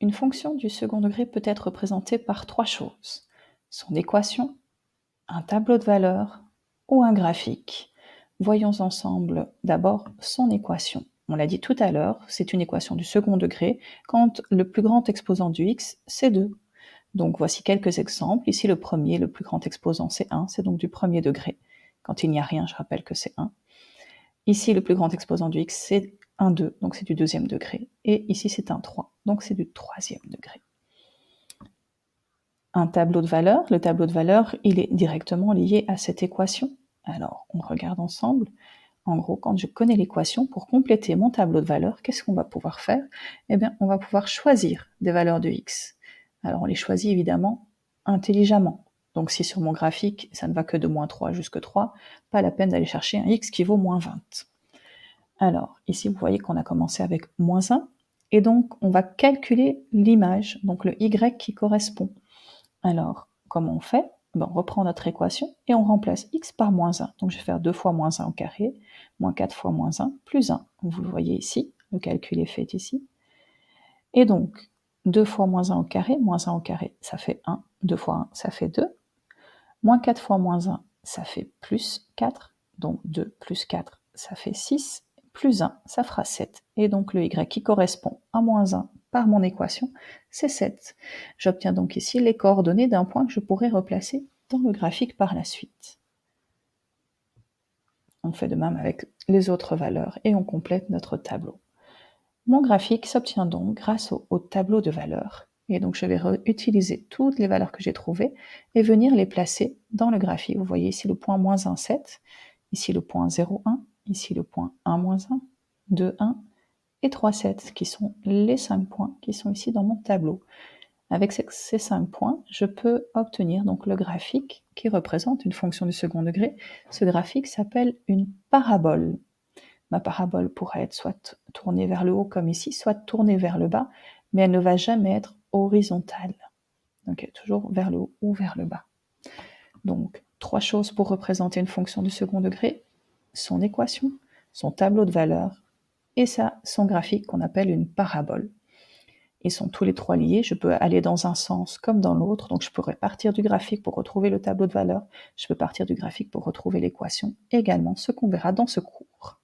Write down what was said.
Une fonction du second degré peut être représentée par trois choses: son équation, un tableau de valeurs ou un graphique. Voyons ensemble d'abord son équation. On l'a dit tout à l'heure, c'est une équation du second degré quand le plus grand exposant du x, c'est 2. Donc voici quelques exemples. Ici, le premier, le plus grand exposant, c'est 1, c'est donc du premier degré. Quand il n'y a rien, je rappelle que c'est 1. Ici, le plus grand exposant du x, c'est un 2, donc c'est du deuxième degré. Et ici, c'est un 3, donc c'est du troisième degré. Un tableau de valeurs, le tableau de valeurs, il est directement lié à cette équation. Alors, on regarde ensemble. En gros, quand je connais l'équation, pour compléter mon tableau de valeurs, qu'est-ce qu'on va pouvoir faire? Eh bien, on va pouvoir choisir des valeurs de x. Alors, on les choisit évidemment intelligemment. Donc, si sur mon graphique, ça ne va que de moins 3 jusqu'à 3, pas la peine d'aller chercher un x qui vaut moins 20. Alors, ici, vous voyez qu'on a commencé avec moins 1, et donc, on va calculer l'image, donc le y qui correspond. Alors, comment on fait? On reprend notre équation et on remplace x par moins 1. Donc je vais faire 2 fois moins 1 au carré, moins 4 fois moins 1, plus 1. Vous le voyez ici, le calcul est fait ici. Et donc, 2 fois moins 1 au carré, ça fait 1. 2 fois 1, ça fait 2. Moins 4 fois moins 1, ça fait plus 4. Donc 2 plus 4, ça fait 6. Plus 1, ça fera 7. Et donc le y qui correspond à moins 1 par mon équation, c'est 7. J'obtiens donc ici les coordonnées d'un point que je pourrais replacer dans le graphique par la suite. On fait de même avec les autres valeurs et on complète notre tableau. Mon graphique s'obtient donc grâce au tableau de valeurs. Et donc je vais utiliser toutes les valeurs que j'ai trouvées et venir les placer dans le graphique. Vous voyez ici le point moins 1, 7, ici le point 0, 1, ici le point 1, moins 1, 2, 1 et 3, 7, qui sont les 5 points qui sont ici dans mon tableau. Avec ces 5 points, je peux obtenir donc le graphique qui représente une fonction du second degré. Ce graphique s'appelle une parabole. Ma parabole pourrait être soit tournée vers le haut comme ici, soit tournée vers le bas, mais elle ne va jamais être horizontale. Donc elle est toujours vers le haut ou vers le bas. Donc, trois choses pour représenter une fonction du second degré: son équation, son tableau de valeurs et son graphique qu'on appelle une parabole. Ils sont tous les trois liés, je peux aller dans un sens comme dans l'autre, donc je pourrais partir du graphique pour retrouver le tableau de valeurs, je peux partir du graphique pour retrouver l'équation, également ce qu'on verra dans ce cours.